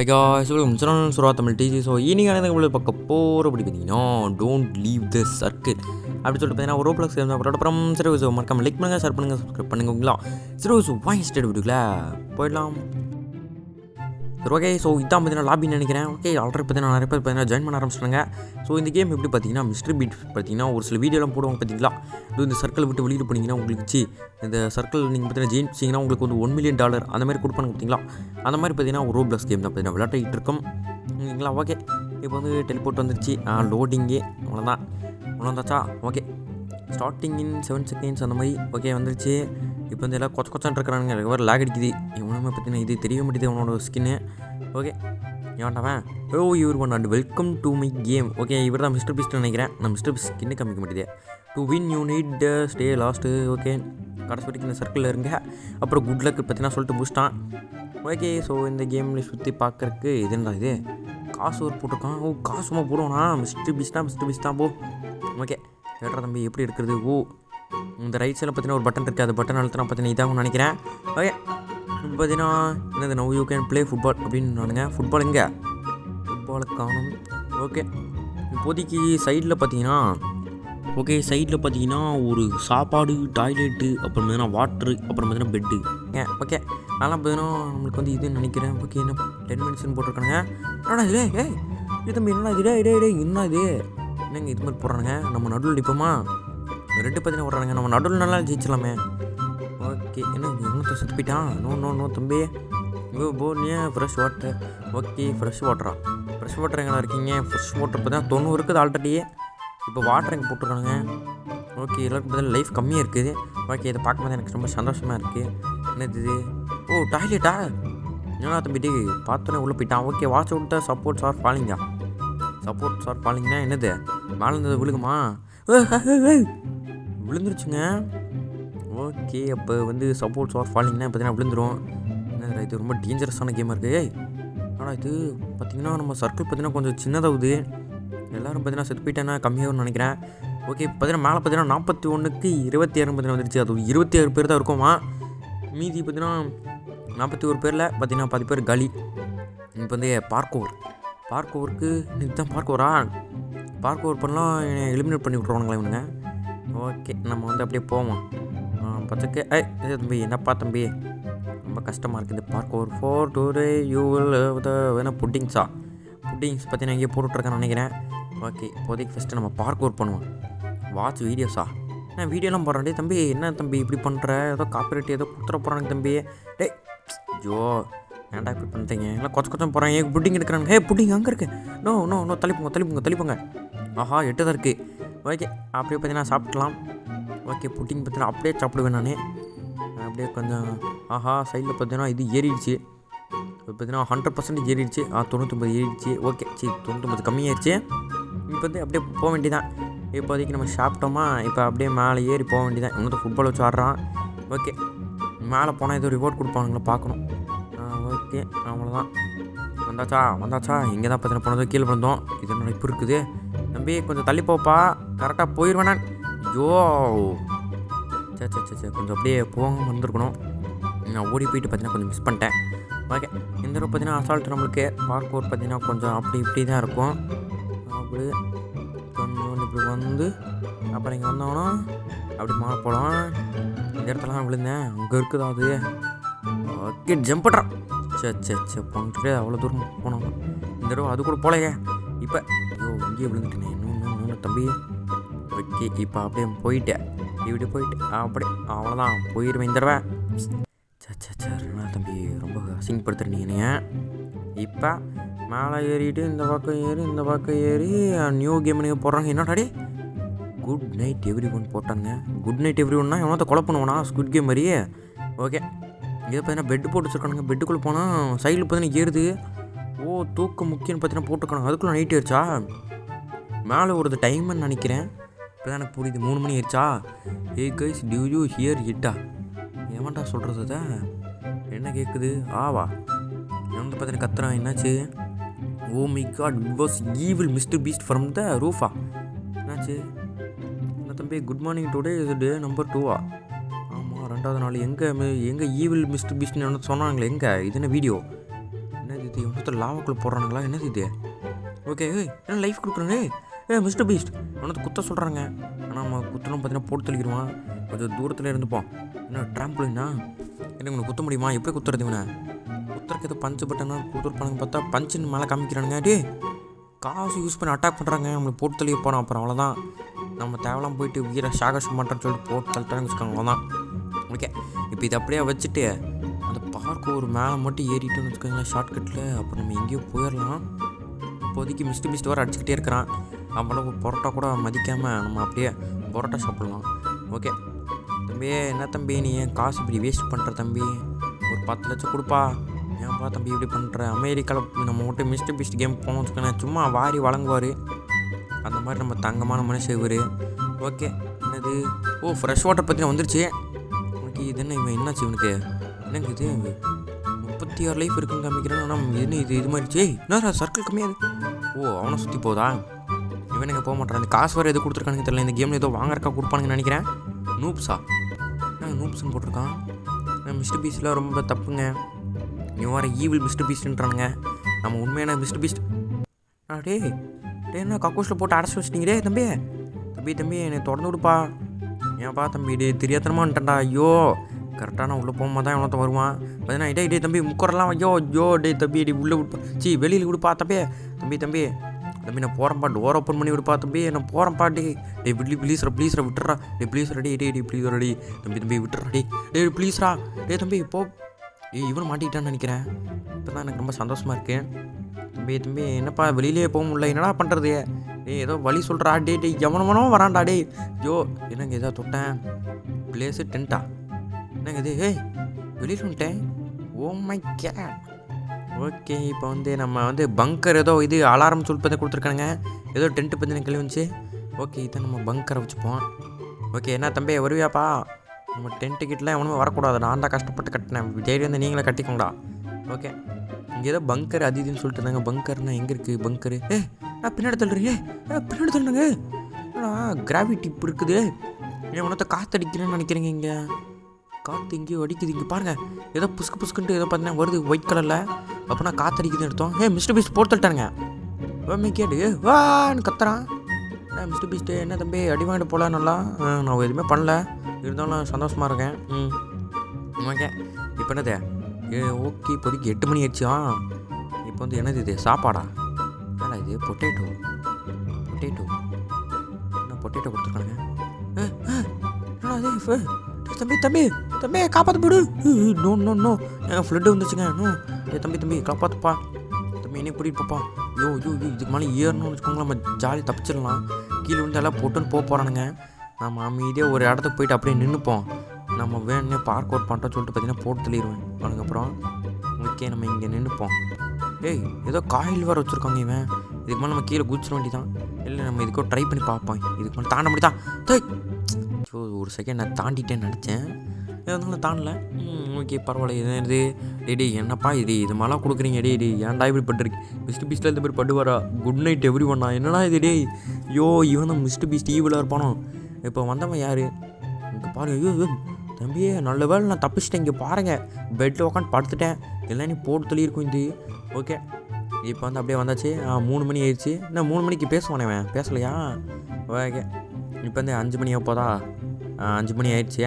High guys, welcome channel சுறா தமிழ் டிஜி. So இன்றைக்கான உங்களுக்கு பார்க்க போகிறபடி பார்த்தீங்கன்னா டோன்ட் லீவ் த சர்க்கிள் அப்படி சொல்லிட்டு பார்த்தீங்கன்னா ஒரு ப்ளஸ் இருந்தால் அப்புறம் சரி மறக்காமல் லைக் பண்ணுங்கள், ஷேர் பண்ணுங்கள், சப்ஸ்கிரைப் பண்ணுங்களா. சரி வாங்கி ஸ்டேட் விடுங்களா போயிடலாம். சரி ஓகே. ஸோ இதான் பார்த்தீங்கன்னா லாபின்னு நினைக்கிறேன். ஓகே ஆல்ரெடி பார்த்தீங்கன்னா நிறைய பேர் பார்த்தீங்கன்னா ஜாயின் பண்ண ஆரம்பிச்சிட்டாங்க. ஸோ இந்த கேம் எப்படி பார்த்தீங்கன்னா மிஸ்டர் பீட் பார்த்தீங்கன்னா ஒரு சில வீடியோலாம் போடுவாங்க பார்த்தீங்களா. இது இந்த சர்க்கிள் விட்டு வெளியில் போனீங்கன்னா உங்களுக்கு இந்த சர்க்கிள் நீங்கள் பார்த்தீங்கன்னா ஜெயிச்சிங்கன்னா உங்களுக்கு வந்து $1 million அந்த மாதிரி கொடுப்பாங்க பார்த்தீங்களா. அந்த மாதிரி பார்த்தீங்கன்னா ஒரு ப்ளஸ் கேம் தான் பார்த்தீங்கன்னா விளையாட்டிகிட்டு இருக்கும் இல்லைங்களா. ஓகே இப்போ வந்து டெலிபோர்ட் வந்துருச்சு. லோடிங்கே அவ்வளோதான் வந்தாச்சா. ஓகே ஸ்டார்டிங் இன் 7 seconds அந்த மாதிரி ஓகே வந்துருச்சு. இப்போ வந்து எல்லாம் கொச்சான் இருக்கிறானுங்க. வேறு லேக் அடிக்குது இவனுமே பார்த்தீங்கன்னா இது தெரிய மாட்டேது அவனோட ஸ்கின்னு. ஓகே ஏன்டாவன் இவர் one and welcome to my game. Okay இவர் தான் மிஸ்டர் பீஸ்ட் நினைக்கிறேன். நான் மிஸ்டர் பீஸ்ட் ஸ்கின்னு காமிக்க மாட்டேது. To win you need stay last. Okay கடைசி வரைக்கும் இந்த சர்க்கிளில் இருங்க. அப்புறம் குட் லக் பார்த்தீங்கன்னா சொல்லிட்டு முடிச்சிட்டான். ஓகே ஸோ இந்த கேமில் சுற்றி பார்க்குறக்கு இது என்ன இது காசு ஒரு போட்டிருக்கான். காசுமா போடுவோண்ணா. மிஸ்டர் பீஸ்ட் தான் போ. ஓகே கேட்டா தம்பி எப்படி எடுக்கிறது. இந்த ரைட் சைடில் பார்த்தீங்கன்னா ஒரு பட்டன் இருக்குது. அது பட்டன் அழுத்தினா பார்த்தீங்கன்னா இதாகும் நினைக்கிறேன். ஓகே இப்போ பார்த்தீங்கன்னா என்னது now you can play football அப்படின்னு நானுங்க. ஃபுட்பால் எங்கே ஃபுட்பாலை காணும். ஓகே இப்போதைக்கு சைடில் பார்த்தீங்கன்னா ஒரு சாப்பாடு, டாய்லெட்டு, அப்புறம் பார்த்தீங்கன்னா வாட்ரு, அப்புறம் பார்த்தீங்கன்னா பெட்டு. ஓகே அதெல்லாம் பார்த்தீங்கன்னா நம்மளுக்கு வந்து இதுன்னு நினைக்கிறேன். ஓகே என்ன 10 minutes போட்டிருக்கானுங்க. என்னடா இது தம்பி என்னடா இது என்ன இது என்னங்க இது மாதிரி போடுறானுங்க. நம்ம நடுவில் அடிப்போமா ரெண்டு பார்த்தீங்கன்னா போடுறானுங்க. நம்ம நடுவில் நல்லா ஜெயிச்சலாமே. ஓகே என்ன செத்து போயிட்டான். நோ தம்பி போனியா ஃப்ரெஷ் வாட்டர். ஓகே ஃப்ரெஷ் வாட்டரா. ஃப்ரெஷ் வாட்டர் எங்கே இருக்கீங்க. ஃப்ரெஷ் வாட்டர் பார்த்தீங்கன்னா 90 இருக்குது ஆல்ரெடி. இப்போ வாட்டர் எங்கே போட்டிருக்கானுங்க. ஓகே எல்லாருக்கும் பார்த்தீங்கன்னா லைஃப் கம்மியாக இருக்குது. ஓகே இதை பார்க்கும்போது எனக்கு ரொம்ப சந்தோஷமாக இருக்குது. என்னது இது டாய்லெட்டா. என்னடா தம்பிட்டு பார்த்தோன்னே உள்ளே போயிட்டான். Okay watch out the supports are ஃபாலிங்னா என்னது மேலே இருந்தது விழுகுமா. விழுந்துருச்சுங்க. ஓகே அப்போ வந்து சப்போர்ட்ஸ் ஆர் ஃபாலிங்னா பார்த்தீங்கன்னா விழுந்துடும். என்ன இது ரொம்ப டேஞ்சரஸான கேமாக இருக்குது. ஆனால் இது பார்த்திங்கன்னா நம்ம சர்க்கிள் பார்த்திங்கன்னா கொஞ்சம் சின்னதாகுது. எல்லோரும் பார்த்தீங்கன்னா செத்து போயிட்டேன்னா கம்மியாகும்னு நினைக்கிறேன். ஓகே பார்த்தீங்கன்னா மேலே பார்த்தீங்கன்னா 41க்கு 26 பார்த்தீங்கன்னா வந்துருச்சு. அது 26 பேர் தான் இருக்குமா. மீதி பார்த்தீங்கன்னா 41 பேரில் பார்த்தீங்கன்னா 10 பேர் காலி. இப்போ வந்து பார்க்கோருக்கு இதுதான் பார்க்கோர் பண்ணலாம் எலிமினேட் பண்ணி விட்ருவானுங்களா இவனுங்க. ஓகே நம்ம வந்து அப்படியே போவோம். பச்சைக்கு தம்பி என்னப்பா தம்பி ரொம்ப கஷ்டமாக இருக்குது. பார்க்கோர் 4 2 யூ வில் வேணா புட்டிங்ஸ் பார்த்தீங்கன்னா இங்கே போட்டுட்ருக்கேன்னு நினைக்கிறேன். ஓகே இப்போதைக்கு ஃபஸ்ட்டு நம்ம பார்க்கோர் பண்ணுவோம். வாட்ச் வீடியோஸா நான் வீடியோலாம் போடுறேன். தம்பி என்ன தம்பி இப்படி பண்ணுற. ஏதோ காப்பிரைட் ஏதோ கொடுத்துட போகிறாங்க தம்பி. ஜோ ஏன்டா இப்படி பண்ணுறீங்க. எல்லாம் கொஞ்சம் போகிறாங்க. புட்டிங் எடுக்கிறாங்க. புட்டிங் அங்கே இருக்கு. நோ தள்ளிப்போங்க. ஆஹா 8 தான் இருக்குது. ஓகே அப்படியே பார்த்தீங்கன்னா சாப்பிட்லாம். ஓகே புட்டிங் பார்த்தீங்கன்னா அப்படியே சாப்பிடுவேன் நான். அப்படியே கொஞ்சம் ஆஹா சைடில் பார்த்தீங்கன்னா இது ஏறிடுச்சு. இப்போ பார்த்தீங்கன்னா 100% ஏறிடுச்சு. 99 ஏறிடுச்சு. ஓகே 99 கம்மியாகிடுச்சு. இப்போ வந்து அப்படியே போக வேண்டியதான். இப்போதைக்கு நம்ம சாப்பிட்டோமா. இப்போ அப்படியே மேலே ஏறி போக வேண்டியதான். இன்னும் ஃபுட்பால் வச்சு ஆடுறான். ஓகே மேலே போனால் ஏதோ ரிவார்ட் கொடுப்பானுங்களா பார்க்கணும். ஓகே அவ்வளோதான். வந்தாச்சா இங்கே தான் பார்த்தீங்கன்னா போனது கீழே வந்தோம். இது என்ன இப்போ இருக்குது தம்பி கொஞ்சம் தள்ளி போப்பா. கரெக்டாக போயிடுவேன். ஐயோ சே கொஞ்சம் அப்படியே போகாமல் வந்துருக்கணும். நான் ஓடி போயிட்டு பார்த்தீங்கன்னா கொஞ்சம் மிஸ் பண்ணிட்டேன். ஓகே இந்த தடவை பார்த்தீங்கன்னா அசால்ட் நம்மளுக்கு பார்க்கோர் பார்த்தீங்கன்னா கொஞ்சம் அப்படி இப்படி தான் இருக்கும். அப்படி கொஞ்சம் இப்படி வந்து அப்புறம் இங்கே வந்தோன்னா அப்படி மாற போகலாம். இந்த இடத்துலலாம் விழுந்தேன். அங்கே இருக்குதா அது. ஓகே ஜம்ப் பண்ணுறான். சே போன்ட்டு அவ்வளோ தூரம் போனோம். இந்த தடவை அது கூட போலையே. இப்போ இங்கேயே விழுந்துட்டேனே. இன்னும் தம்பி. ஓகே இப்போ அப்படியே போயிட்டேன். இப்படி போயிட்டு அப்படி அவ்வளோதான் போயிடுவேன் இந்த தடவை. சே தம்பி ரொம்ப அசிங்கப்படுத்துறீங்க. இப்போ மேலே ஏறிட்டு இந்த பக்கம் ஏறி நியூ கேம் நீங்கள் போடுறாங்க. என்னடாடி குட் நைட் எவ்ரி ஒன் போட்டாங்க. குட் நைட் எவ்ரி ஒன்னா எவ்வளோ கொலை பண்ணுவானா ஸ்குட் கேம் மாதிரியே. ஓகே இதை பார்த்தீங்கன்னா பெட்டு போட்டு வச்சுருக்கானுங்க. பெட்டுக்குள்ளே போனால் சைடில் பார்த்தீங்கன்னா ஏறுது. தூக்கம் முக்கியம்னு பார்த்தீங்கன்னா போட்டுருக்கானுங்க. அதுக்குள்ளே நைட் ஆயிடுச்சா. மேலே ஒரு டைம்னு நினைக்கிறேன். இப்போ தான் எனக்கு புரியுது 3 மணி ஆயிடுச்சா. கைஸ் டியூ யூ ஹியர் இட்டா ஏமாண்டா சொல்கிறது அதை என்ன கேட்குது. ஆவா என்ன பார்த்தீங்கன்னா கத்துறான். என்னாச்சு. My God it was evil Mister Beast from the ரூஃபா. என்னாச்சு என்ன தம்பி. Good morning today is day number 2. ஆமாம் 2வது நாள். எங்கே ஈவில் மிஸ்டர் பீஸ்ட்னு சொன்னாங்களே எங்கே இது என்ன வீடியோ. என்னது இது மொத்தம் லாவாக்குள்ளே போடுறானுங்களா? என்னது இது? ஓகே என்ன லைஃப் கொடுக்குறாங்க? மிஸ்டர் பீஸ்ட் அவனுக்கு குத்த சொல்கிறாங்க. ஆனால் நம்ம குத்தணும் பார்த்தீங்கன்னா போட்டு தெளிக்கிடுவான். கொஞ்சம் தூரத்தில் இருந்துப்போம். என்ன ட்ராம்பிளின்னா எனக்கு உனக்கு குத்த முடியுமா? எப்படி குத்துறது இவனை? குத்துறக்கு எதோ பஞ்சு பட்டனா கொடுத்துருப்பானுங்க பார்த்தா பஞ்சுன்னு மேலே காமிக்கிறானுங்க. டே காசு யூஸ் பண்ணி அட்டாக் பண்ணுறாங்க. நம்மளுக்கு போட்டு தெளிய போகிறோம். அப்புறம் அவ்வளோதான், நம்ம தேவலாம் போயிட்டு வீர சாகசம் பண்ணுறேன்னு சொல்லிட்டு போட்டு தள்ளிட்டான்னு வச்சுக்கோங்க. அவ்வளோதான். ஓகே இப்போ இதை அப்படியே வச்சுட்டு அந்த பார்க்கு ஒரு மேலே மட்டும் ஏறிட்டோன்னு வச்சுக்கோங்களேன் ஷார்ட்கட்டில். அப்புறம் நம்ம எங்கேயோ போயிடலாம். இப்போதைக்கு மிஸ்டர் பீஸ்ட் வர அடிச்சுக்கிட்டே இருக்கிறான். நம்மளால் ஒரு பரோட்டா கூட மதிக்காமல் நம்ம அப்படியே பரோட்டா சாப்பிட்லாம். ஓகே தம்பி, என்ன தம்பி நீ ஏன் காசு இப்படி வேஸ்ட் பண்ணுற தம்பி? ஒரு 10 லட்சம் கொடுப்பா. ஏன்ப்பா தம்பி இப்படி பண்ணுற? அமெரிக்காவில் நம்ம மட்டும் மிஸ்டர் பீஸ்ட் கேம் போகணும்னு வச்சுக்கோங்க, சும்மா வாரி வழங்குவார். அந்த மாதிரி நம்ம தங்கமான மனுஷன் இவர். ஓகே என்னது? ஓ ஃப்ரெஷ் வாட்டர் பற்றி வந்துருச்சு. ஓகே இது என்ன இவன் என்னாச்சு இவனுக்கு? என்னங்க இது 36 லைஃப் இருக்குன்னு காமிக்கிறான். ஆனால் என்ன இது மாதிரிச்சு? என்ன சர்க்கிள் கம்மியாது? ஓ அவனை சுற்றி போதா? இவன் எங்கே போக மாட்டான். அந்த காசு வேறு எது கொடுத்துருக்கானுங்க தெரியல. இந்த கேமில் ஏதோ வாங்கறக்கா கொடுப்பானுங்கன்னு நினைக்கிறேன். நூப்ஸா? நூப்ஸ்ன்னு போட்டிருக்கான். மிஸ்டர் பீஸ்ட்லாம் ரொம்ப தப்புங்க. நீ வர ஈவில் மிஸ்டர் பீஸ்ட்ன்றானுங்க. நம்ம உண்மையான மிஸ்டர் பீஸ்ட். டே என்ன கக்கூஸில் போட்டு அடைச்சி வச்சிட்டீங்களே தம்பி. தம்பி என்னை தொடர்ந்து விடுப்பா. ஏன்ப்பா தம்பி டே தெரியாதனமா வந்துட்டேன்டா. ஐயோ கரெக்டாக நான் உள்ளே போகும்போது தான் எவ்வளோ வருவான். பார்த்தீங்கன்னா டே தம்பி முக்கரெல்லாம் ஐயோ டே தம்பி டே உள்ளே விடுப்பா. வெளியில் விடுப்பா தம்பி நான் போகிறேன்ப்பா. டோர் ஓப்பன் பண்ணி விடுப்பா தம்பி. நான் போகிறேன்ப்பா. டே ப்ளீஸ்ரா விட்டுறா. ப்ளீஸ்ரா டே ப்ளீஸ்ரா தம்பி விட்டுறா. டே ப்ளீஸ்ரா தம்பி போ. இவன் மாட்டிக்கிட்டான்னு நினைக்கிறேன். இப்போ தான் எனக்கு ரொம்ப சந்தோஷமாக இருக்குது. தம்பி என்னப்பா வெளியிலே போக முடியல, என்னடா பண்ணுறது? ஏதோ வழி சொல்கிறா. டே எவனவனோ வரான்டா. ஐயோ என்னங்க ஏதோ தொட்டேன். பிளேஸு டென்ட்டா? என்னங்க இது? வெளியில் வந்துட்டேன். ஓ மை கேட். ஓகே இப்போ நம்ம பங்கர் ஏதோ இது அலாரம் சொல்லி பற்றி கொடுத்துருக்கானுங்க. ஏதோ டென்ட்டு பற்றி கேள்வி வந்துச்சு. ஓகே இதை நம்ம பங்கரை வச்சுப்போம். ஓகே என்ன தம்பி வருவியாப்பா? நம்ம டென்ட்டு கிட்டலாம் எவனுமே வரக்கூடாது. நான் தான் கஷ்டப்பட்டு கட்டினேன். தைரியம் நீங்களே கட்டிக்கோங்கடா. ஓகே இங்கே ஏதோ பங்கர் அது இதுன்னு சொல்லிட்டு இருந்தாங்க. பங்கர்னா எங்கே இருக்குது பங்கரு? நான் பின்னாடி தள்ளுறீங்க. பின்னாடி தள்ளுங்க. கிராவிட்டி இப்போ இருக்குது. ஏன் உனத்தை காற்று அடிக்கிறேன்னு நினைக்கிறீங்க? இங்கே காற்று எங்கேயோ அடிக்குது. இங்கே பாருங்கள் ஏதோ புஸ்குன்ட்டு ஏதோ பார்த்தீங்கன்னா வருது ஒயிட் கலரில். அப்போனா காற்று அடிக்குதுன்னு எடுத்தோம். மிஸ்டர் பீஸ்ட் போட்டு தள்ளிட்டானுங்க. கேடு வான்னு கத்துறான். மிஸ்டர் பீஸ்ட்டு என்ன தம்பி அடி வாங்கிட்டு போகல? நல்லா நான் எதுவுமே பண்ணல, இருந்தாலும் சந்தோஷமாக இருக்கேன். ஓகே இப்போ என்னது? ஓகே இப்போதைக்கு 8 மணி ஆயிடுச்சா? இப்போ என்னது இது? சாப்பாடா? என்னடா இது? பொட்டேட்டோ என்ன பொட்டேட்டோ கொடுத்துருக்கானுங்க? தம்பி காப்பாற்ற போடு. நோ என் ஃப்ளட்டு வந்துச்சுங்க. தம்பி காப்பாற்றுப்பா. தம்பி என்னை கூட்டிகிட்டு போப்பா. ஐயோ இதுக்கு மேலே ஏறணும்னு வச்சுக்கோங்க, நம்ம ஜாலி தப்பிச்சிடலாம். கீழே வந்து எல்லாம் போட்டுன்னு போகிறானுங்க. நம்ம அமைதியாக ஒரு இடத்துக்கு போயிட்டு அப்படியே நின்றுப்போம். நம்ம வேணுன்னே பார்க் அவுட் பண்ணுறோன்னு சொல்லிட்டு பார்த்தீங்கன்னா போட்டு தள்ளிடுவேன். அதுக்கப்புறம் ஓகே நம்ம இங்கே நின்றுப்போம். ஏதோ காயில் வேறு வச்சுருக்காங்க. இவன் இதுக்கு மேலே நம்ம கீழே குதிச்சிட வேண்டி தான். இல்லை நம்ம இதுக்கோ ட்ரை பண்ணி பார்ப்போம். இதுக்கு மேலே தாண்ட முடியுதா? ஒரு செகண்ட் நான் தாண்டிட்டேன்னு நினச்சேன். இருந்தாலும் தாண்டல. ஓகே பரவாயில்ல. இது என்னப்பா இது மாதிரிலாம் கொடுக்குறீங்க? ஏன்டா இப்படி பட்டுருக்கு? மிஸ்டர் பீஸ்ட்டில் இந்த மாதிரி பட்டுவாரா? குட் நைட் எவ்ரி ஒன்னா. என்னடா இது? இவன் தான் மிஸ்டர் பீஸ்ட் ஈவிலாக இருப்பானோ? இப்போ வந்தவன் யார்? இங்கே பாருங்க. ஐயோ தம்பியே நல்ல வேலை நான் தப்பிச்சிட்டேன். இங்கே பாருங்கள் பெட்டில் உட்காந்து படுத்துட்டேன். எல்லாம் நீ போட்டு தள்ளியிருக்கும் இது. ஓகே இப்போ அப்படியே வந்தாச்சு. 3 மணி ஆயிடுச்சு. என்ன 3 மணிக்கு பேசுவானே அவன்? பேசலையா? ஓகே இப்போ 5 மணி அப்போதா? 5 மணி ஆயிடுச்சு.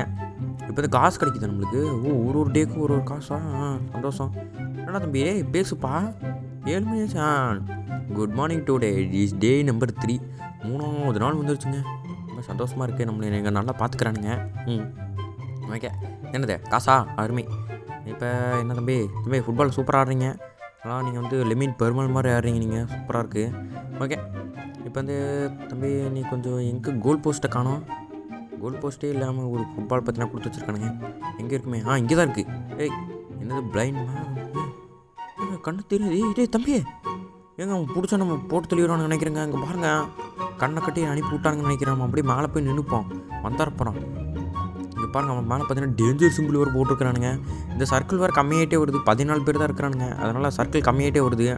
இப்போ காசு கிடைக்குது நம்மளுக்கு. ஒரு டேக்கு ஒரு காசா? சந்தோஷம். என்னடா தம்பி பேசுப்பா. 7 மணி ஆச்சு. Good morning today is day number 3. 3வது நாள் வந்துருச்சுங்க. ரொம்ப சந்தோஷமாக இருக்குது. நம்மளை எங்கள் நல்லா பார்த்துக்கிறானுங்க. ஓகே என்னது காசா? அருமை. இப்போ என்ன தம்பி ஃபுட்பால் சூப்பராக ஆடுறீங்க. ஆனால் நீங்கள் லெமின் பெருமாள் மாதிரி ஆடுறீங்க. நீங்கள் சூப்பராக இருக்குது. ஓகே இப்போ தம்பி நீ கொஞ்சம் எங்கே கோல் போஸ்ட்டை காணோம்? கோல் போஸ்ட்டே இல்லாமல் ஒரு ஃபுட்பால் பற்றினா கொடுத்து வச்சுருக்கானுங்க. எங்கே இருக்குமே? இங்கே தான் இருக்குது. என்னது பிளைண்ட் கண்ணு தெரியுது. தம்பி ஏங்க அவன் பிடிச்சா நம்ம போட்டு தெளிவானு நினைக்கிறேங்க. அங்கே பாருங்கள் கண்ணை கட்டி அனுப்பி விட்டானுங்கன்னு நினைக்கிறேன். நம்ம அப்படியே மேலே போய் நின்றுப்போம். வந்தாரப்போகிறோம். இங்கே பாருங்கள் அவன் மேலே பார்த்தீங்கன்னா டேஞ்சர் சிம்பிள் வேறு போட்டிருக்கிறானுங்க. இந்த சர்க்கிள் வேறு கம்மியாகிட்டே வருது. 14 பேர் தான் இருக்கிறானுங்க. அதனால் சர்க்கிள் கம்மியாகிட்டே வருது.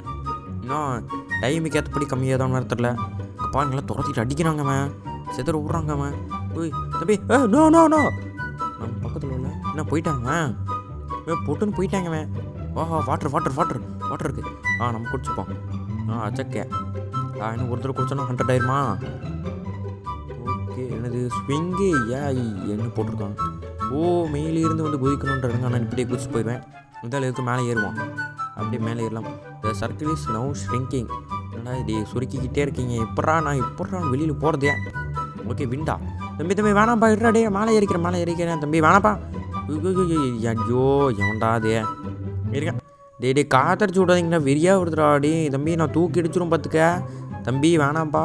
இன்னும் டைமுக்கு ஏற்றபடி கம்மியாக தான் நேரத்தில் பாருங்களாம் துரத்திட்டு அடிக்கிறாங்க. அவன் செதற விட்றாங்க. அவன் தம்பி நோ நம்ம பக்கத்தில் உள்ள என்ன போயிட்டாங்க. போட்டுன்னு போயிட்டாங்க. அவன் வாட்டர் வாட்டர் இருக்குது. நம்ம குடிச்சுப்போம். அச்சக்கே இன்னும் ஒருத்தர் குடிச்சோன்னா 100 ஆயிருமா? ஓகே. என்னது ஸ்விங்கு என்ன போட்டிருக்காங்க? மேலேருந்து வந்து குதிக்கணுன்றாங்க. ஆனால் இப்படியே குதிச்சு போயிடுவேன். இதால் எதுக்கு மேலே ஏறுவோம். அப்படியே மேலே ஏறலாம். The circle is now shrinking. என்னடா இது சுருக்கிக்கிட்டே இருக்கீங்க. எப்பட்றா நான் வெளியில் போகிறதே? ஓகே விண்டா. தம்பி வேணாம்ப்பா, இருடா மேலே ஏறிக்கிறேன் தம்பி வேணாப்பா. ஐயோ எவன்டா அது இருக்கேன். டே காத்தடிச்சு விடாதீங்கண்ணா, வெறியாக வருதுடா. தம்பி நான் தூக்கி அடிச்சிடும் பார்த்துக்க. தம்பி வேணாம்ப்பா,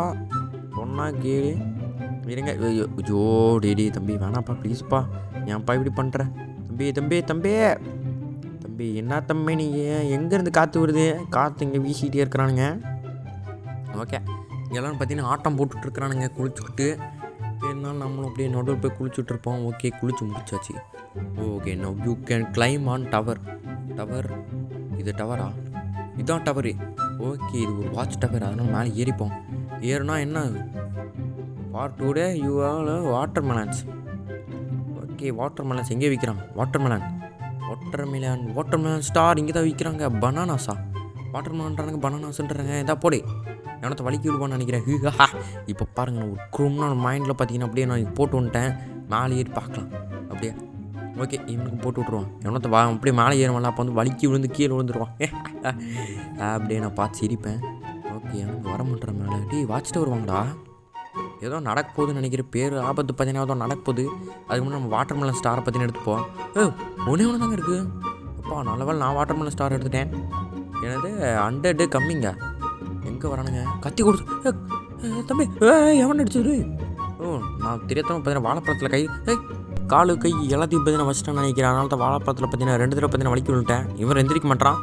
சொன்னா கேளு. இருங்க. ஐயோ தம்பி வேணாம்ப்பா ப்ளீஸ்ப்பா. ஏன்ப்பா இப்படி பண்ணுற? தம்பி என்ன தம்பி நீங்கள் எங்கேருந்து காற்று வருது? காற்று இங்கே வீசிக்கிட்டே இருக்கிறானுங்க. ஓகே. எல்லோரும் பார்த்தீங்கன்னா ஆட்டம் போட்டுட்ருக்குறானுங்க குளிச்சுக்கிட்டு. இருந்தாலும் நம்மளும் அப்படியே நடுவில் போய் குளிச்சுட்ருப்போம். ஓகே குளிச்சு முடிச்சாச்சு. Okay now you can claim on tower. இது டவரா? இதுதான் டவரு. ஓகே இது ஒரு வாட்ச் டவர். அதனால் மேலே ஏறிப்போம். ஏறுனா என்ன for today you all water melons. Okay water melons எங்கே விற்கிறான்? வாட்டர் மெலன் ஸ்டார் இங்கே தான் விற்கிறாங்க. பனானாஸா? வாட்டர் மெலன்றானுங்க பனானாஸ்ன்றாங்க. எதா போடு எனத்தை வலிக்கி விடுவான்னு நினைக்கிறேன். இப்போ பாருங்கள் ஒரு குரூம்னா மைண்டில் பார்த்தீங்கன்னா அப்படியே நான் போட்டு வந்துட்டேன். மேலே ஏறி பார்க்கலாம் அப்படியே. ஓகே இவனுக்கு போட்டு விட்ருவான். எவனத்தை அப்படியே மேலே ஏறுவான்ல, அப்போ வந்து வலிக்கி விழுந்து கீழே விழுந்துருவான். அப்படியே நான் பார்த்து சிரிப்பேன். ஓகே எனக்கு வர மாட்டேற மேலே வாட்சிட்டு வருவாங்கடா. ஏதோ நடக்க போகுதுன்னு நினைக்கிற பேர் ஆபத்து பார்த்தீங்கன்னா ஏதோ நடக்க போகுது. அதுக்கு முன்னாடி நம்ம வாட்டர் மெலன் ஸ்டாரை பற்றின எடுத்துப்போம். ஒன்றே தாங்க இருக்குது. அப்பா நல்ல நான் வாட்டர் மெலன் ஸ்டார் எடுத்துட்டேன். எனது 100 கம்மிங்க. எங்கே வரானுங்க? கத்தி கொடுத்து தம்பி எவன் அடிச்சது? நான் தெரியாதவங்க பார்த்தீங்கன்னா வாழைப்பழத்தில் கை காலு கை எல்லாத்தையும் பார்த்தீங்கன்னா வச்சுட்டேன்னு நினைக்கிறேன். அதனால தான் வாழைப்பழத்தில் பார்த்தீங்கன்னா 2 தடவை பார்த்தீங்கன்னா வலிக்கி விழுட்டேன். இவன் எந்திரிக்க மாட்டான்.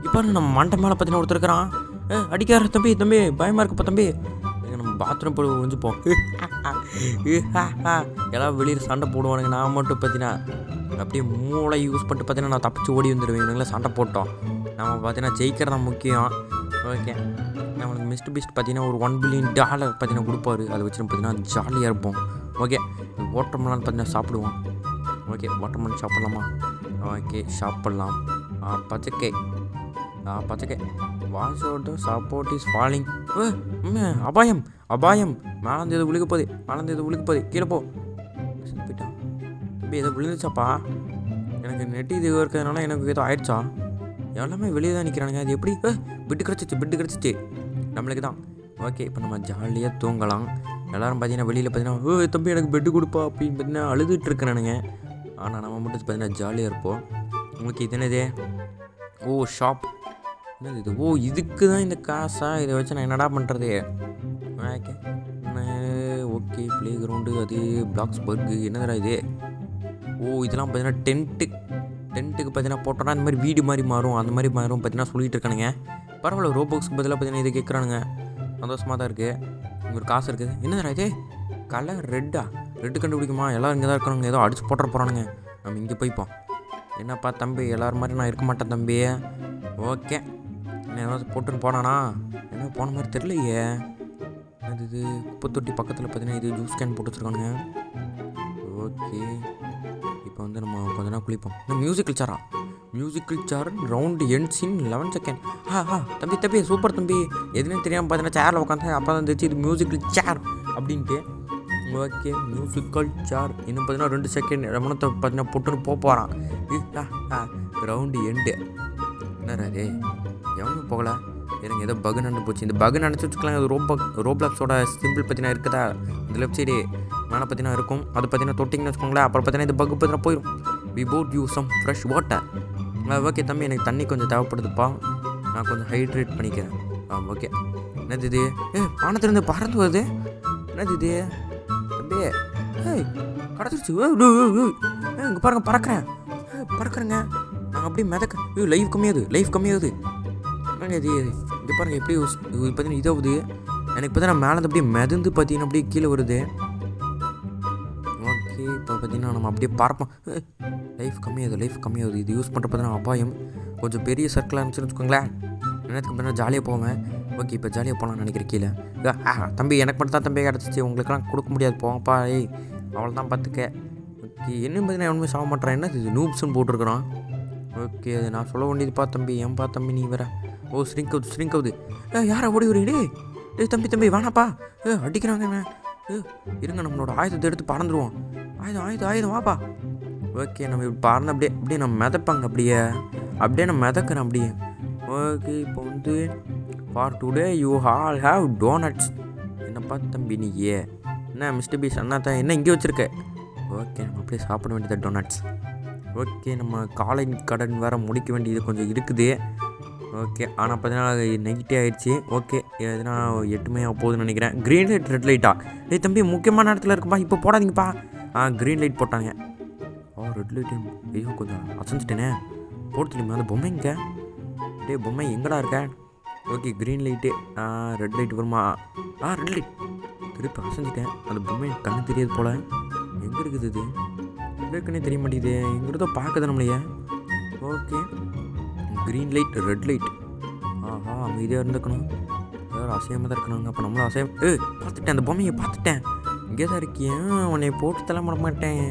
இப்போ நம்ம மண்டை மேலே பார்த்தீங்கன்னா ஒருத்தர் இருக்கிறான். அடிக்கார தம்பி பயமாக இருக்குப்பா தம்பி. நம்ம பாத்ரூம் போய் ஒழிஞ்சுப்போம். எல்லாம் வெளியில் சண்டை போடுவானுங்க. நான் மட்டும் பார்த்தீங்கன்னா அப்படியே மூளை யூஸ் பண்ணிட்டு பார்த்தீங்கன்னா நான் தப்பிச்சு ஓடி வந்துடுவேன். இவனுங்களே சண்டை போட்டோம். நம்ம பார்த்தீங்கன்னா ஜெயிக்கிறது தான் முக்கியம். ஓகே நம்மளுக்கு மிஸ்டர் பீஸ்ட் பார்த்தீங்கன்னா ஒரு $1 பில்லியன் பார்த்தீங்கன்னா கொடுப்பாரு. அதை வச்சு பார்த்தீங்கன்னா ஜாலியாக இருப்போம். ஓகே வாட்டர் மெலன் பார்த்தீங்கன்னா சாப்பிடுவோம். ஓகே வாட்டர் மெலன் சாப்பிட்லாமா? ஓகே சாப்பிட்லாம். பச்சைக்கை watch out the support is falling. அபாயம் மேலே எது விழுக போகுது. கீழே போ. போயிட்டான் தம்பி. எதோ விழுந்துச்சாப்பா. எனக்கு நெட்டு இது இருக்கிறதுனால எனக்கு ஏதோ ஆயிடுச்சா? எல்லாமே வெளியே தான் நிற்கிறானுங்க. அது எப்படி? பெட்டு கிடச்சிச்சு நம்மளுக்கு தான். ஓகே இப்போ நம்ம ஜாலியாக தூங்கலாம். எல்லோரும் பார்த்தீங்கன்னா வெளியில் பார்த்தீங்கன்னா தம்பி எனக்கு பெட்டு கொடுப்பா அப்படின்னு பார்த்தீங்கன்னா அழுதுட்டு இருக்கிறானுங்க. ஆனால் நம்ம மட்டும் பார்த்தீங்கன்னா ஜாலியாக இருப்போம். உங்களுக்கு இது என்னது? ஷாப். என்னது இது? இதுக்கு தான் இந்த காசா? இதை வச்சு நான் என்னடா பண்ணுறது? ஓகே ப்ளே கிரவுண்டு, அது பிளாக்ஸ் பர்க்கு, என்னதுடா இது? இதெல்லாம் பார்த்தீங்கன்னா டென்ட்டுக்கு பார்த்தீங்கன்னா போட்டோன்னா இந்த மாதிரி வீடு மாதிரி மாறும். அந்த மாதிரி மாறும் பார்த்தீங்கன்னா சொல்லிட்டு இருக்கானுங்க. பரவாயில்ல ரோபாக்ஸ்க்கு பதிலாக பார்த்தீங்கன்னா இது கேட்குறானுங்க. சந்தோஷமாக தான் இருக்குது. ஒரு காசு இருக்குது. என்னதுடா இது? கலர் ரெட்டு கண்டுபிடிக்குமா? எல்லோரும் இங்கே தான் இருக்கிறாங்க. ஏதோ அடிச்சு போட்டுற போகிறானுங்க. நம்ம இங்கே போய்ப்போம். என்னப்பா தம்பி எல்லோரும் மாதிரி நான் இருக்க மாட்டேன் தம்பி. ஓகே என்ன ஏதாவது போட்டுன்னு போனானா? என்ன போன மாதிரி தெரியலையே. அது இது குப்பை தொட்டி பக்கத்தில் பார்த்தீங்கன்னா இது ஜூஸ் கேன் போட்டு வச்சுருக்கானுங்க. ஓகே இப்போ வந்து நம்ம கொஞ்ச நேரம் குளிப்போம். மியூசிக்கல் சேர் ரவுண்டு எண்ட்ஸ் இன் 11 செகண்ட். தம்பி சூப்பர் தம்பி. எதுன்னு தெரியாமல் பார்த்தீங்கன்னா சேரில் உட்காந்து அப்போ தான் இருந்துச்சு இது மியூசிக்கல் சேர் அப்படின்ட்டு. ஓகே மியூசிக்கல் சேர் இன்னும் பார்த்தீங்கன்னா 2 செகண்ட் ரமணத்தை பார்த்தீங்கன்னா போட்டுன்னு போகிறான். Round end. என்னடா ரே எவனும் போகலை. எனக்கு ஏதோ பகு நடந்து போச்சு. இந்த பகு நினச்சி வச்சுக்கலாம். அது ரோப்ளாக்ஸோட சிம்பிள் பார்த்தீங்கன்னா இருக்குதா? இந்த லெஃப்ட் சைடு மேலே பார்த்தீங்கன்னா இருக்கும். அது பார்த்தீங்கன்னா தொட்டிங்கன்னு வச்சுக்கோங்களேன். அப்புறம் பார்த்தீங்கன்னா இந்த பகு பார்த்தீங்கன்னா போயிடும். We bought you some fresh water. Okay தம்பி எனக்கு தண்ணி கொஞ்சம் தேவைப்படுதுப்பா. நான் கொஞ்சம் ஹைட்ரேட் பண்ணிக்கிறேன். ஓகே என்னது இது? வானத்துலேருந்து பறந்து வருது. என்னது இது தம்பி? கிடச்சிருச்சு. இங்கே பாருங்கள் பறக்கிறேங்க. நாங்கள் அப்படியே மிதக்க. லைஃப் கம்மியாகுது. இது இது பாருங்கள் எப்படி இது பார்த்தீங்கன்னா இதாகுது. எனக்கு பார்த்தீங்கன்னா மேலே அப்படியே மிதந்து பார்த்தீங்கன்னா அப்படியே கீழே வருது. ஓகே இப்போ பார்த்தீங்கன்னா நம்ம அப்படியே பறப்போம். லைஃப் கம்மியாகுது. இது யூஸ் பண்ணுற பார்த்தீங்கன்னா அபாயம். கொஞ்சம் பெரிய சர்க்கிளாக இருந்துச்சுன்னு வச்சுக்கோங்களேன். எனக்கு பார்த்தீங்கன்னா ஜாலியாக போவேன். ஓகே இப்போ ஜாலியாக போகலான்னு நினைக்கிறேன். கீழே தம்பி எனக்கு மட்டும் தான் தம்பி கிடச்சிச்சு. உங்களுக்கெல்லாம் கொடுக்க முடியாது போங்கப்பா. அவள் தான் பார்த்துக்க. ஓகே என்ன பார்த்தீங்கன்னா எவனுமே சாக மாட்டேறான். என்ன இது நூப்ஸ்ன்னு போட்டிருக்கிறான். ஓகே, அது நான் சொல்ல வேண்டியதுப்பா தம்பி. ஏன்பா தம்பி நீ வேற? ஓ, ஸ்ட்ரிங்க் ஆகுது. யாரா ஓடி வரீங்க? தம்பி வேணாப்பா. அடிக்கிறாங்க இவன். இருங்க, நம்மளோட ஆயுதத்தை எடுத்து பறந்துருவோம். ஆயுதம் வாப்பா. ஓகே, நம்ம இப்படி பறந்து அப்படியே நம்ம மிதப்பாங்க. அப்படியே நான் மிதக்கிறேன் அப்படியே. ஓகே, இப்போ வந்து for today you all have doughnuts. என்னப்பா தம்பி நீ என்ன மிஸ்டர் பீஸ் அண்ணா தான் என்ன இங்கே வச்சுருக்க? ஓகே, நம்ம அப்படியே சாப்பிட வேண்டியது டோனட்ஸ். ஓகே, நம்ம காலை கடன் வேறு முடிக்க வேண்டியது கொஞ்சம் இருக்குது. ஓகே, ஆனால் பார்த்தீங்கன்னா நெகட்டிவ் ஆகிடுச்சு. ஓகே, எதுனா 8 மணி ஆக போகுதுன்னு நினைக்கிறேன். க்ரீன் லைட் ரெட் லைட்டா? தம்பி முக்கியமான இடத்துல இருக்குப்பா, இப்போ போடாதீங்கப்பா. க்ரீன் லைட் போட்டாங்க. Red light. ஐயோ, கொஞ்சம் அசைஞ்சிட்டேனே. போட்டு தெரியுமா அந்த பொம்மைங்க? பொம்மை எங்கடா இருக்க? Okay, green light. Red light வருமா? Red light. திருப்பி அசைஞ்சிட்டேன். அந்த பொம்மை கண்ணு தெரியாது போல். எங்கே இருக்குது இது? இருக்குன்னே தெரிய மாட்டேங்குது. எங்கிறதோ பார்க்குது நம்மளையே. Okay, green light red light. அமைதியாக இருந்துக்கணும். வேறு அசையமாக தான் இருக்கணுங்க. அப்போ நம்மளும் அசையம். பார்த்துட்டேன், அந்த பொம்மையை பார்த்துட்டேன். இங்கே தான் இருக்கேன். உன்னை போட்டு தள்ள மாட்டேன்.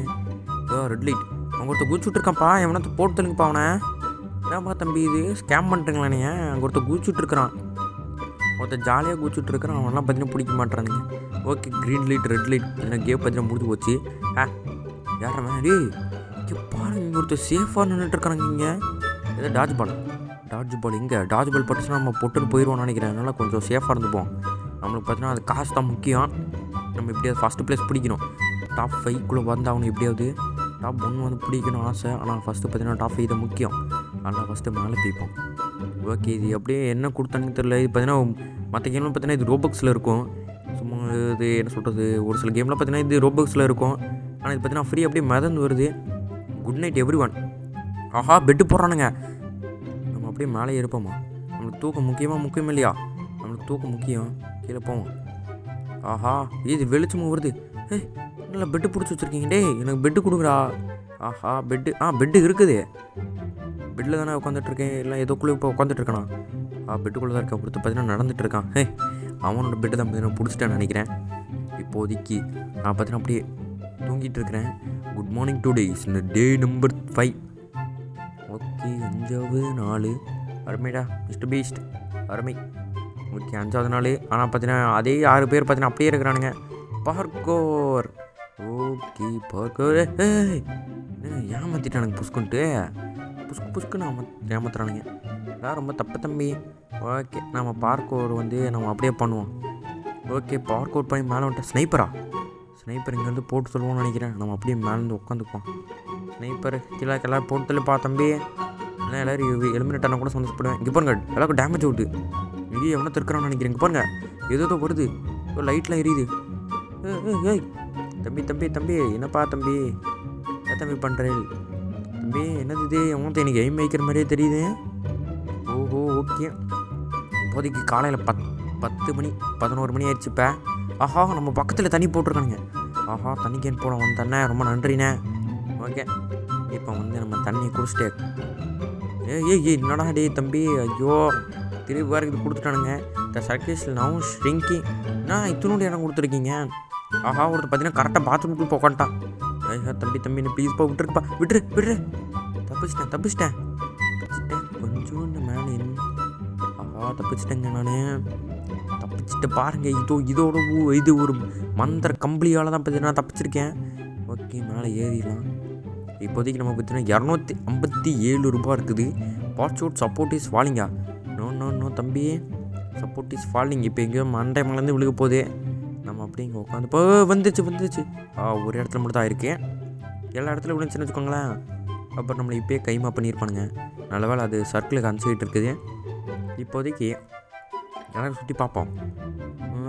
Red light. அவங்க ஒருத்தர் குதிச்சுட்ருக்கான்ப்பா. எவனத்தை போட்டு தள்ளுங்கப்பா அவனை. ஏன்ப்பா தம்பி இது ஸ்கேம் பண்ணுறீங்களா நீங்கள்? அங்கே ஒருத்தர் குதிச்சுட்ருக்கிறான். ஒருத்தர் ஜாலியாக குதிச்சுட்ருக்கிறான். அவனெல்லாம் பார்த்தீங்கன்னா பிடிக்க மாட்டேறானுங்க. Okay, green light red light பார்த்தீங்கன்னா கேம் பார்த்தீங்கன்னா முடிஞ்சு போச்சு. யாரா மாதிரி பாருங்க, இங்கே ஒருத்தர் சேஃபாக நின்றுட்டுருக்காங்க. இங்கே ஏதோ டாஜ் பால் எங்கே டாஜ் பால் பட்டுச்சுன்னா நம்ம பொட்டுன்னு போயிடுவோம்னு நினைக்கிறேன். அதனால் கொஞ்சம் சேஃபாக இருந்துப்போம். நம்மளுக்கு பார்த்தீங்கன்னா அது காசு தான் முக்கியம். நம்ம எப்படியாவது ஃபஸ்ட்டு ப்ளேஸ் பிடிக்கணும். டாப் 5க்குள்ளே வந்து அவனுக்கு எப்படியாவது டாப் 1 வந்து பிடிக்கணும் ஆசை. ஆனால் ஃபஸ்ட்டு பார்த்தீங்கன்னா டாப் 5 தான் முக்கியம். அதனால் ஃபஸ்ட்டு மேலே போய்ப்போம். ஓகே, இது அப்படியே என்ன கொடுத்தானுன்னு தெரியல. இது பார்த்தீங்கன்னா மற்ற கேமில் பார்த்தீங்கன்னா இது ரோபக்ஸில் இருக்கும். சும்மா இது என்ன சொல்கிறது, ஒரு சில கேமில் பார்த்தீங்கன்னா இது ரோபக்ஸில் இருக்கும். ஆனால் இது பார்த்தீங்கன்னா ஃப்ரீ அப்படியே மிதந்து வருது. Good night everyone. Bed போடுறானுங்க. நம்ம அப்படியே மேலே இருப்போமா? நம்மளுக்கு தூக்கம் முக்கியம் இல்லையா? நம்மளுக்கு தூக்கம் முக்கியம். கீழே போவோம். இது வெளிச்சமும் வருது. நல்லா பெட்டு பிடிச்சி வச்சுருக்கீங்க. எனக்கு பெட்டு கொடுக்குறா. பெட்டு இருக்குது. பெட்டில் தானே உட்காந்துட்ருக்கேன். இல்லை ஏதோக்குள்ளே இப்போ உட்காந்துட்ருக்கானா? பெட்டுக்குள்ளே தான் இருக்கேன். ஒருத்தர் பார்த்தீங்கன்னா நடந்துகிட்ருக்கான். அவனோட பெட்டு தான் பார்த்தீங்கன்னா பிடிச்சிட்டேன்னு நினைக்கிறேன். இப்போதைக்கு நான் பார்த்தீங்கன்னா அப்படியே தூங்கிட்டு இருக்கிறேன். Good morning today is day number 5. Okay, 5வது நாள். அருமைடா மிஸ்டர் பீஸ்ட், அருமை. ஓகே, 5வது நாள். ஆனால் பார்த்தீங்கன்னா அதே 6 பேர் பார்த்தீங்கன்னா அப்படியே இருக்கிறானுங்க. பார்க்கோர். Okay, parkour. ஏமாற்றிட்டானுங்க புஷ்குன்ட்டு. புஷ்குன்னு ஏமாத்துறானுங்க. அதான் ரொம்ப தப்பு தம்பி. ஓகே, நம்ம பார்க்கோர் வந்து நம்ம அப்படியே பண்ணுவோம். ஓகே, பார்க்கோர் பண்ணி மேலே வந்துட்டு ஸ்னைப்பர் இங்கேருந்து போட்டு சொல்லுவோம்னு நினைக்கிறேன். நம்ம அப்படியே மேலேருந்து உட்காந்துப்போம். ஸ்னைப்பர் கீழே எல்லோரும் போட்டு தள்ளுப்பா தம்பி. எல்லாம் எல்லோரும் எலிமினேட் ஆனால் கூட சந்தோஷப்படுவேன். இங்கே பாருங்க, எல்லாருக்கும் டேமேஜ் ஆகுது. இது எவனை திருக்கிறான்னு நினைக்கிறேன். இங்கே பாருங்க, ஏதோ வருது. லைட்லாம் எரியுது. தம்பி என்னப்பா தம்பி? தம்பி பண்ணுறேன் தம்பி. என்னது இது? அவன் எனக்கு எய்ம் வைக்கிற மாதிரியே தெரியுது. ஓகே, இப்போதைக்கு காலையில் 10 மணி 11 மணி ஆயிடுச்சு. இப்போ நம்ம பக்கத்தில் தண்ணி போட்டிருக்கானுங்க. தண்ணி கேன் போட வந்தண்ணே, ரொம்ப நன்றிண்ணே. ஓகே, இப்போ வந்து நம்ம தண்ணி குடிச்சிட்டு என்னடா தம்பி? ஐயோ, திருப்பி வேறு இது கொடுத்துட்டானுங்க. இந்த சர்க்கீஸில் நான் ஷ்ரிங்கிங். இத்தனோடு இடம் கொடுத்துருக்கீங்க. ஒருத்தர் பார்த்தீங்கன்னா கரெக்டாக பாத்ரூம்குள்ளே உட்காந்துட்டான். தம்பி ப்ளீஸ் விட்டுருப்பா. விட்டுரு. தப்பிச்சிட்டேன் கொஞ்சோண்டு மேலே. தப்பிச்சிட்டேங்க நான். தப்பிச்சுட்டு பாருங்க. இதோட இது ஒரு மந்திர கம்பளியால் தான் பார்த்தீங்கன்னா தப்பிச்சிருக்கேன். ஓகே, மேலே ஏறிடலாம். இப்போதைக்கு நம்ம பார்த்தீங்கன்னா 257 ரூபா இருக்குது. பாட்ஷூட் சப்போர்ட் இஸ் ஃபாலிங்கா? நோ தம்பி, சப்போர்ட் இஸ் ஃபாலிங். இப்போ எங்கேயோ மண்டை மலர்ந்து விழுக போகுது. நம்ம அப்படி இங்கே உட்காந்து இப்போ வந்துச்சு. ஒரு இடத்துல மட்டும் தான் இருக்குது. எல்லா இடத்துலையும் விழுந்துச்சுன்னு வச்சுக்கோங்களேன். அப்புறம் நம்மளை இப்போயே கைமா பண்ணியிருப்பானுங்க. நல்ல வேலை அது சர்க்கிளுக்கு அனுப்பிச்சிக்கிட்டு இருக்குது. இப்போதைக்கு எல்லாரும் சுற்றி பார்ப்போம்.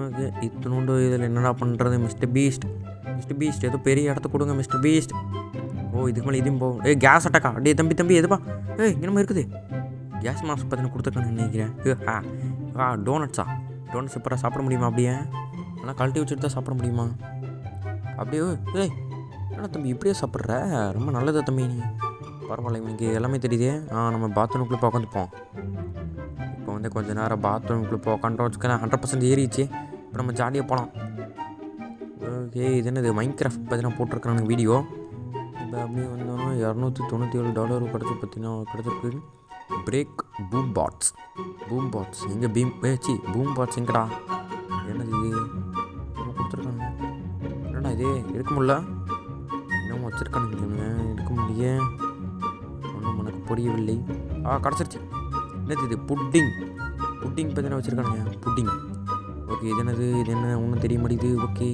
ஓகே, இத்தனோண்டு இதில் என்னடா பண்ணுறது? மிஸ்டர் பீஸ்ட் ஏதோ பெரிய இடத்த கொடுங்க மிஸ்டர் பீஸ்ட். இதுக்கு மேலே இதையும் போகும். கேஸ் அட்டாக்கா? தம்பி எதுப்பா? என்னமா இருக்குது? கேஸ் மாஸ்க் பார்த்தீங்கன்னா கொடுத்துருக்கான்னு நினைக்கிறேன். டோனட்ஸ் இப்போ சாப்பிட முடியுமா? அப்படியே ஆனால் கழட்டி வச்சுட்டு தான் சாப்பிட முடியுமா? அப்படியே என்ன தம்பி இப்படியே சாப்பிட்ற? ரொம்ப நல்லதா தம்பி நீ. பரவாயில்ல, இவனுக்கு எல்லாமே தெரியுது. நம்ம பாத்ரூமுக்குள்ளே போய் உட்காந்துப்போம். இப்போ வந்து கொஞ்சம் நேரம் பாத்ரூமுக்குள்ளே போய் உட்காந்துட்டோம் வச்சுக்கேன். 100% ஏறிச்சு. இப்போ நம்ம ஜாலியாக போகலாம். ஓகே, இது என்னது மைன்கிராஃப்ட் பார்த்தீங்கன்னா போட்டிருக்கிறானுங்க வீடியோ. நம்ம அப்படியே வந்தோம்னா $297 கிடச்சி பார்த்தீங்கன்னா கிடச்சிருக்கு. பிரேக் பூம் பாட்ஸ் எங்கே பூம் பாட்ஸ் எங்கடா? என்னது இது கொடுத்துருக்காங்க? என்னடா இது எடுக்க முடியல, இன்னமும் வச்சுருக்கானுங்க, எடுக்க முடிய ஒன்றும் எனக்கு புரியவில்லை. கிடச்சிருச்சு. என்னது இது? புட்டிங் பார்த்தீங்கன்னா வச்சுருக்கானுங்க, புட்டிங். ஓகே, இது என்ன ஒன்றும் தெரிய மாட்டேங்குது. ஓகே,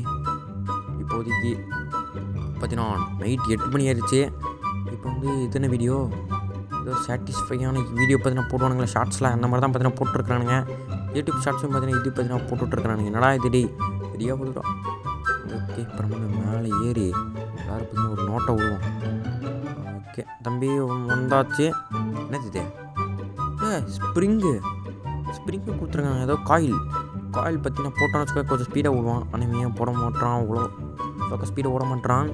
இப்போதைக்கு பார்த்தீங்கன்னா நைட் 8 மணி ஆயிடுச்சு. இப்போ வந்து இது என்ன வீடியோ, ஏதோ சாட்டிஸ்ஃபையான வீடியோ பார்த்தீங்கன்னா போடுவானுங்களே, ஷார்ட்ஸ்லாம் அந்த மாதிரி தான் பார்த்தீங்கன்னா போட்டுருக்குறானுங்க. யூடியூப் ஷார்ட்ஸும் பார்த்தீங்கன்னா இது பார்த்தீங்கன்னா போட்டுட்ருக்குறானுங்க. என்னடா இது டே ரெடியாக போட்டுட்டோம். ஓகே, அப்புறம் வந்து மேலே ஏறி எல்லோரும் பார்த்தீங்கன்னா ஒரு நோட்டை விடுவோம். ஓகே தம்பி வந்தாச்சு. என்னது இது? ஸ்ப்ரிங்கு கொடுத்துருக்காங்க. ஏதோ காயில் பார்த்தீங்கன்னா போட்டோன்னு வச்சுக்க கொஞ்சம் ஸ்பீடாக விடுவான். ஆனால் ஏன் போட மாட்டான், அவ்வளோ பக்கம் ஸ்பீடாக ஓட மாட்டான்.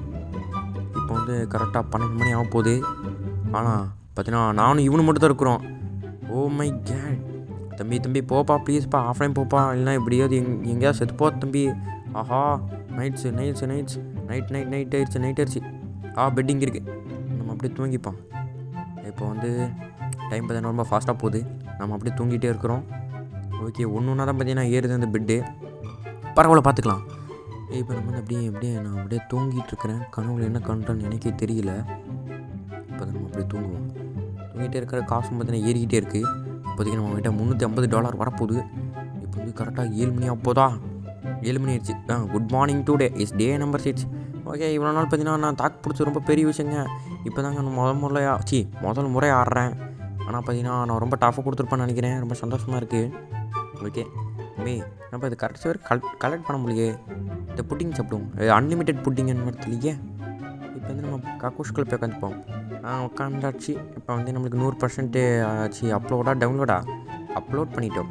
இப்போ வந்து கரெக்டாக 12 மணி ஆக போகுது. ஆனால் பார்த்தீங்கன்னா நானும் இவனு மட்டும் தான் இருக்கிறோம். Oh my God. தம்பி போப்பா ப்ளீஸ்ப்பா, ஆஃப்லைன் போப்பா, இல்லைனா எப்படியாவது எங்கேயாவது செத்துப்போ தம்பி. ஆஹா, நைட் ஆயிடுச்சு. பெட்டிங் இருக்குது, நம்ம அப்படியே தூங்கிப்போம். இப்போ வந்து டைம் பார்த்தீங்கன்னா ரொம்ப ஃபாஸ்ட்டாக போகுது, நம்ம அப்படியே தூங்கிட்டே இருக்கிறோம். ஓகே, ஒன்று தான் பார்த்தீங்கன்னா ஏறுது அந்த பெட்டு, பரவாயில்ல பார்த்துக்கலாம். இப்போ நம்ம வந்து நான் அப்படியே தூங்கிட்டு இருக்கிறேன். கனவுல என்ன பண்ணுறேன்னு எனக்கே தெரியல. இப்போ நம்ம அப்படியே தூங்கிட்டே இருக்கிற காசும் பார்த்தீங்கன்னா ஏறிக்கிட்டே இருக்குது. இப்போதைக்கு நம்ம கிட்ட $350 வரப்போகுது. இப்போ வந்து கரெக்டாக 7 மணி ஆகுதா? 7 மணி ஆயிடுச்சு. Good morning today is day number 6. Okay, இவ்வளோ நாள் பார்த்தீங்கன்னா நான் தாக்கு பிடிச்ச ரொம்ப பெரிய விஷயங்க. இப்போ தாங்க நான் முதல் முறை ஆடுறேன். ஆனால் பார்த்தீங்கன்னா நான் ரொம்ப டஃப்பாக கொடுத்துருப்பேன்னு நினைக்கிறேன். ரொம்ப சந்தோஷமாக இருக்குது. ஓகே நம்ம இது கரெக்டாக கலெக்ட் பண்ண முடியலையே. இந்த புட்டிங் சாப்பிடுவோம், அன்லிமிட்டெட் புட்டிங் இடத்துலையே. இப்போ வந்து நம்ம கக்கூஸ்குள்ளே போய் உட்காந்துப்போம். உட்காந்தாச்சு. இப்போ வந்து நம்மளுக்கு 100% ஆச்சு. அப்லோட் பண்ணிட்டோம்.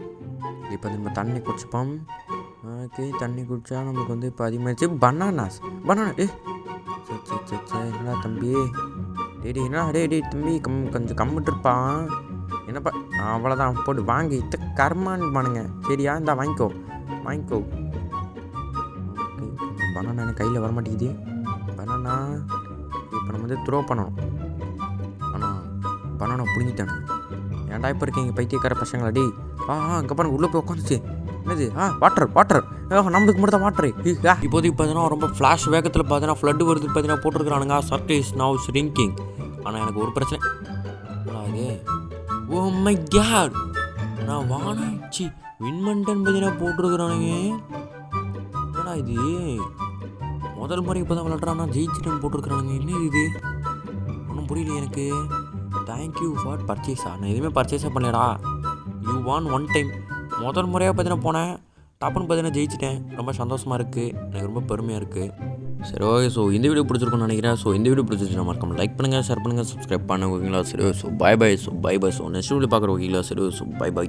இப்போ வந்து நம்ம தண்ணி குடிச்சுப்போம். ஓகே, தண்ணி குடித்தா நம்மளுக்கு வந்து இப்போ அதிகமாகிடுச்சு. பனானா என்னடா தம்பி, டே தம்பி கொஞ்சம் கம்மிட்டு இருப்பான். என்னப்பா அவ்வளோதான், போட்டு வாங்கி கர்மான்னு பண்ணுங்க. சரியா, இந்தா வாங்கிக்கோ. ஓகே, பனானா எனக்கு கையில் வரமாட்டேங்குது. பனானா இப்போ நம்ம வந்து த்ரோ பண்ணணும். ஆனால் பனானா பிடிங்கிட்டானு. ஏன்டா இப்போ இருக்கீங்க பைத்தியக்கார பசங்களா? டே அங்கே பாருங்க, உள்ளே போய் உட்காந்துச்சு. என்னது? வாட்டர் நம்மளுக்கு மட்டும் தான் வாட்டரு. இப்போதைக்கு பார்த்தீங்கன்னா ரொம்ப ஃப்ளாஷ் வேகத்தில் பார்த்தீங்கன்னா ஃப்ளட்டு வருது பார்த்தீங்கன்னா போட்டிருக்கிறானுங்க. Circle is now shrinking. ஆனால் எனக்கு ஒரு பிரச்சனை. ஓ மை காட், நான் வானாச்சு வின்மண்டன் பார்த்தீங்கன்னா போட்டிருக்கிறானுங்க. என்னடா இது, முதல் முறை இப்போ தான் விளாட்றானா, ஜெயிச்சிட்டேன்னு போட்டிருக்கிறானுங்க. என்ன இது ஒன்றும் புரியல எனக்கு. தேங்க்யூ ஃபார் பர்ச்சேஸா? நான் எதுவுமே பர்ச்சேஸாக பண்ணலடா. You won one time. முதல் முறையாக பார்த்தீங்கன்னா போனேன், டப்புன்னு பார்த்தீங்கன்னா ஜெயிச்சிட்டேன். ரொம்ப சந்தோஷமாக இருக்குது, எனக்கு ரொம்ப பெருமையாக இருக்குது. சரி ஓகே, ஸோ இந்த வீடியோ பிடிச்சிருக்குன்னு நினைக்கிறேன். ஸோ இந்த வீடியோ பிடிச்சிருச்சுன்னா மறக்காம லைக் பண்ணுங்கள், ஷேர் பண்ணுங்கள், சப்ஸ்கிரைப் பண்ணுங்க. ஓகேங்களா? சரி, so bye. So next video பார்க்குற ஓகேங்களா? சரி, ஸோ பை.